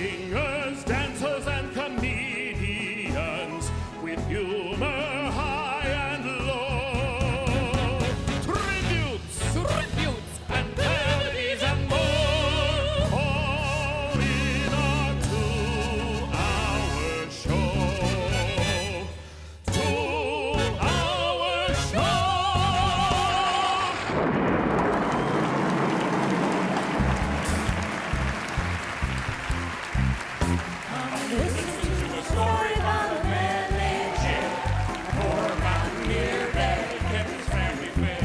Singers, dancers, and comedians with humor high and low. Tributes, and parodies and more. All in our 2-hour show. 2-hour show. Listen to a story about a man named Jim. Poor mountaineer that kept his family fed.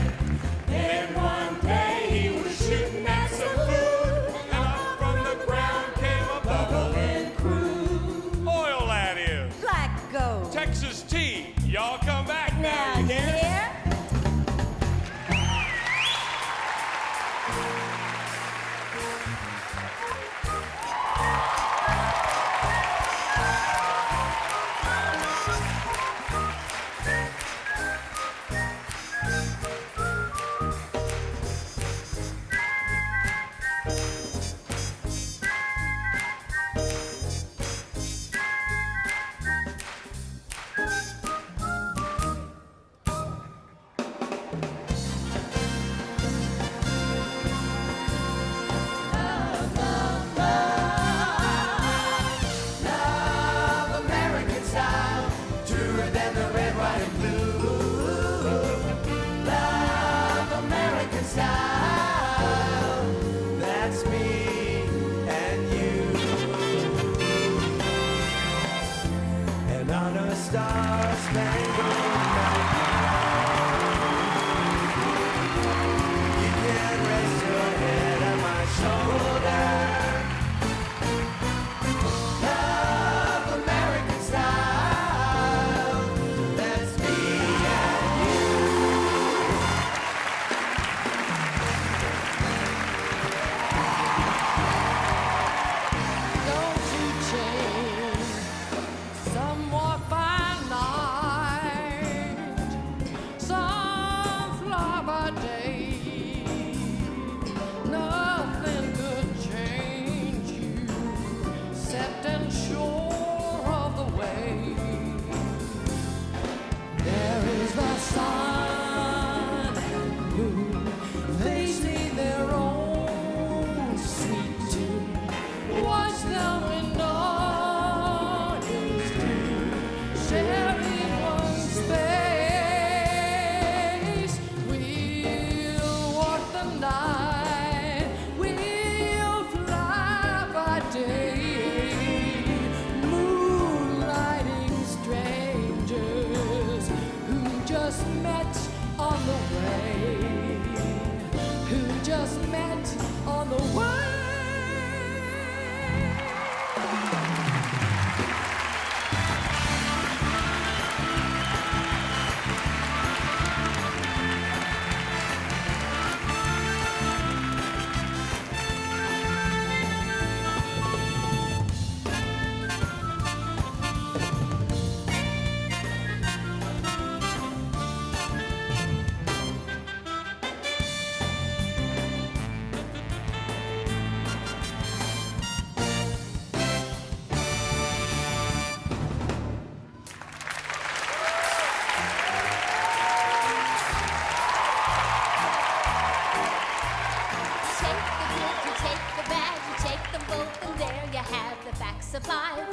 Then one day he was shooting at some food, and up from the ground came a bubbling crude. Oil, that is. Black gold. Texas tea. Y'all come back now, Now, you can. here. Love American style, truer than the red, white, and blue. Love American style, that's me and you. And on a star-spangled night, you can rest your head on my shoulder. Love American style, that's me and you. Don't you change, some walk by night, some fly by day. Nothing could change you, except and sure of the way. There is the sun and moon, they sing their own sweet tune. Watch them in audience too, sharing one space. We'll walk the night, we'll fly by day, moonlighting strangers who just met on the way, who just met on the way. Take the good, you take the bad, you take them both, and there you have the facts of life.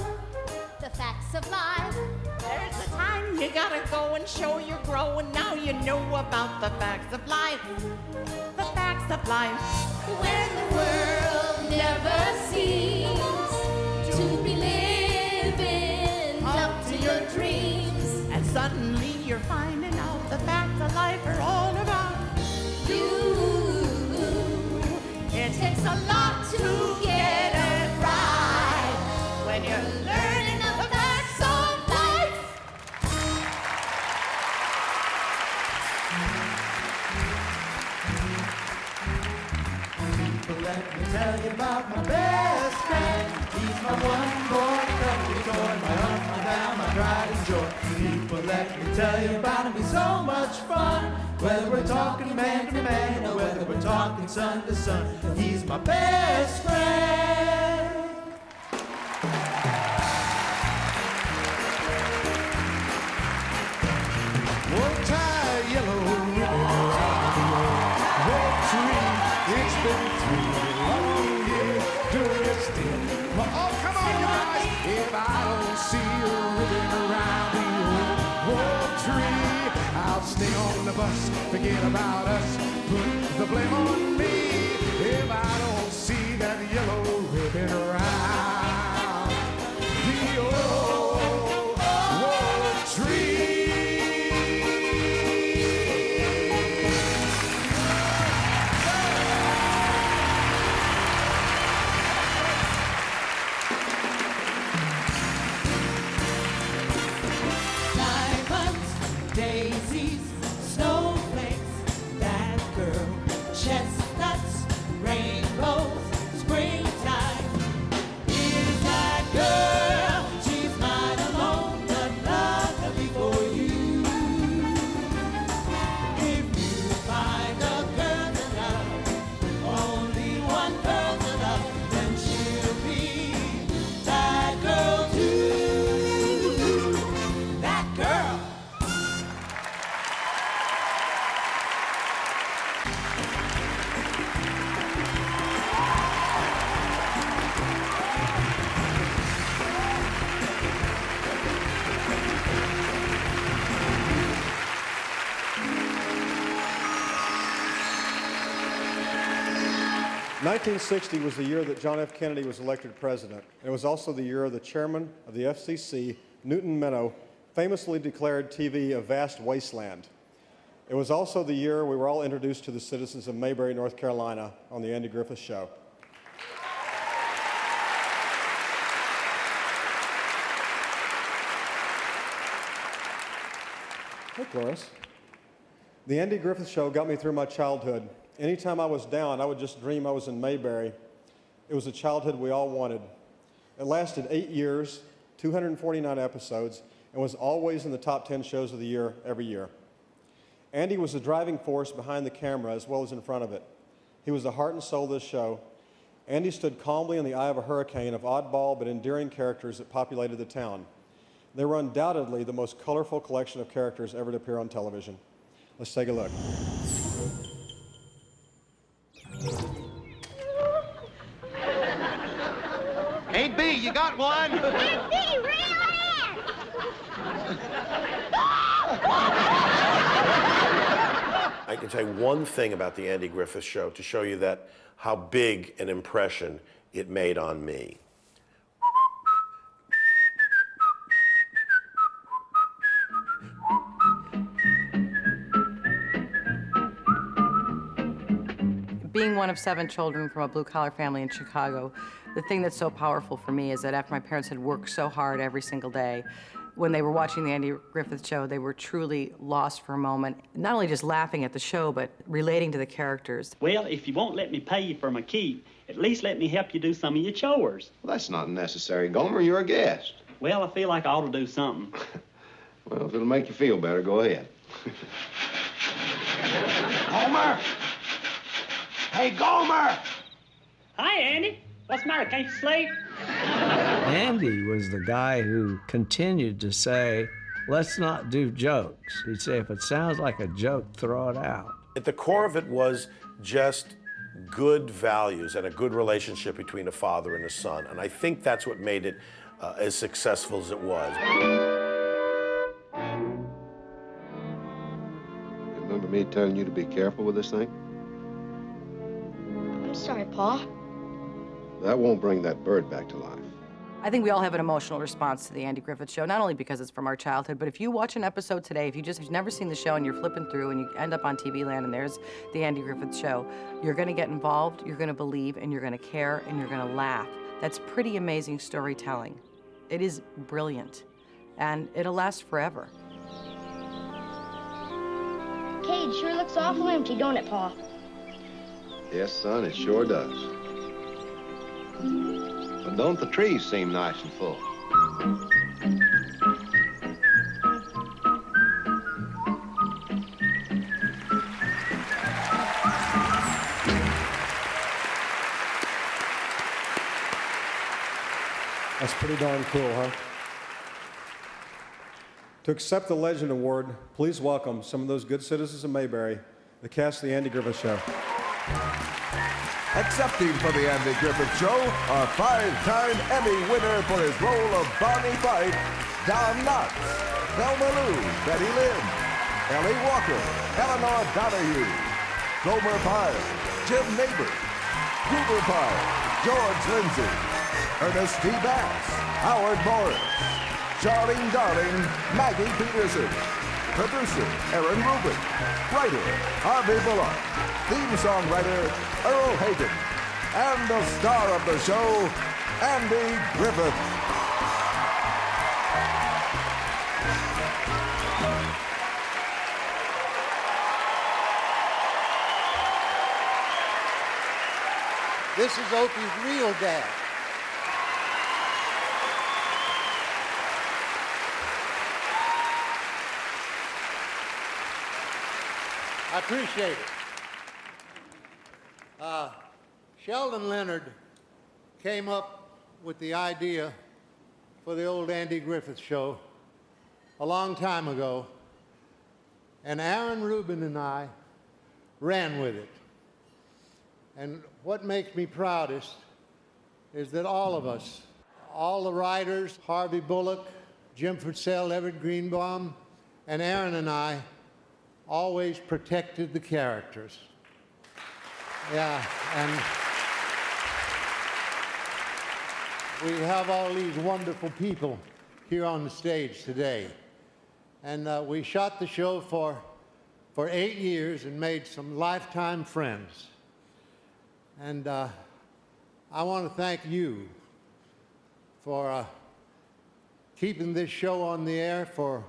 The facts of life. There's a time you gotta go and show you're growing. Now you know about the facts of life. The facts of life. When the world never seems to be living up to your dreams, And suddenly you're finding out the facts of life are all about you. it. Takes a lot to get it right when you're learning the facts of life. People, let me tell you about my best friend. He's my one boy, cuddly toy, my up, my down, my pride and joy. People, let me tell you about him. He's so much fun. Whether we're talking man to man or whether we're talking sun to sun, he's my best friend. If I don't see you ribbon around the old tree, I'll stay on the bus, forget about us, put the blame on me. If I don't see that yellow ribbon around the old tree. 1960 was the year that John F. Kennedy was elected president. It was also the year the chairman of the FCC, Newton Minow, famously declared TV a vast wasteland. It was also the year we were all introduced to the citizens of Mayberry, North Carolina on the Andy Griffith Show. Hey, Cloris. The Andy Griffith Show got me through my childhood. Anytime I was down, I would just dream I was in Mayberry. It was a childhood we all wanted. It lasted 8 years, 249 episodes, and was always in the top 10 shows of the year every year. Andy was the driving force behind the camera as well as in front of it. He was the heart and soul of this show. Andy stood calmly in the eye of a hurricane of oddball but endearing characters that populated the town. They were undoubtedly the most colorful collection of characters ever to appear on television. Let's take a look. Hey, B, you got one? Hey, B, reel I can tell you one thing about the Andy Griffith Show to show you that how big an impression it made on me. Being one of 7 children from a blue-collar family in Chicago, the thing that's so powerful for me is that after my parents had worked so hard every single day, when they were watching the Andy Griffith Show, they were truly lost for a moment, not only just laughing at the show, but relating to the characters. Well, if you won't let me pay you for my keep, at least let me help you do some of your chores. Well, that's not necessary, Gomer. You're a guest. Well, I feel like I ought to do something. Well, if it'll make you feel better, go ahead. Gomer! Hey, Gomer! Hi, Andy. What's the matter? Can't you sleep? Andy was the guy who continued to say, let's not do jokes. He'd say, if it sounds like a joke, throw it out. At the core of it was just good values and a good relationship between a father and a son. And I think that's what made it as successful as it was. Remember me telling you to be careful with this thing? I'm sorry, Pa. That won't bring that bird back to life. I think we all have an emotional response to the Andy Griffith Show, not only because it's from our childhood, but if you watch an episode today, if you've never seen the show and you're flipping through and you end up on TV Land and there's the Andy Griffith Show, you're gonna get involved, you're gonna believe, and you're gonna care, and you're gonna laugh. That's pretty amazing storytelling. It is brilliant, and it'll last forever. Cage sure looks awful empty, don't it, Pa? Yes, son, it sure does. But don't the trees seem nice and full? That's pretty darn cool, huh? To accept the Legend Award, please welcome some of those good citizens of Mayberry, the cast of the Andy Griffith Show. Accepting for the Andy Griffith Show, a 5-time Emmy winner for his role of Barney Fife, Don Knotts, Thelma Lou, Betty Lynn, Ellie Walker, Eleanor Donahue, Gomer Pyle, Jim Mayberry, Cooper Pyle, George Lindsay, Ernest T. Bass, Howard Morris, Charlene Darling, Maggie Peterson, producer Aaron Rubin, writer Harvey Bullock, theme songwriter Earl Hagen, and the star of the show, Andy Griffith. This is Opie's real dad. I appreciate it. Sheldon Leonard came up with the idea for the old Andy Griffith Show a long time ago, and Aaron Rubin and I ran with it. And what makes me proudest is that all of us, all the writers, Harvey Bullock, Jim Purcell, Everett Greenbaum, and Aaron and I, always protected the characters. Yeah, and we have all these wonderful people here on the stage today. And we shot the show for 8 years and made some lifetime friends. And I want to thank you for keeping this show on the air for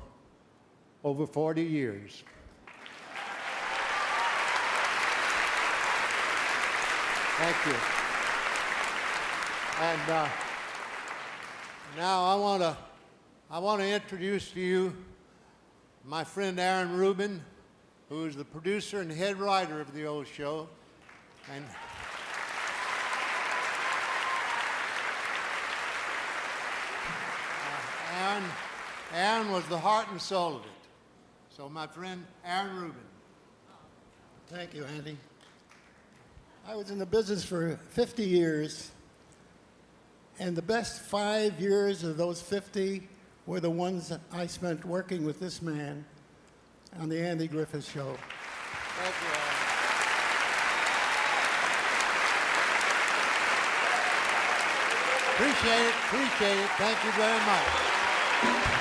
over 40 years. Thank you. And now I want to introduce to you my friend Aaron Rubin, who is the producer and head writer of the old show. And Aaron was the heart and soul of it. So my friend Aaron Rubin. Thank you, Andy. I was in the business for 50 years, and the best 5 years of those 50 were the ones that I spent working with this man on the Andy Griffith Show. Thank you, Aaron. Appreciate it. Thank you very much.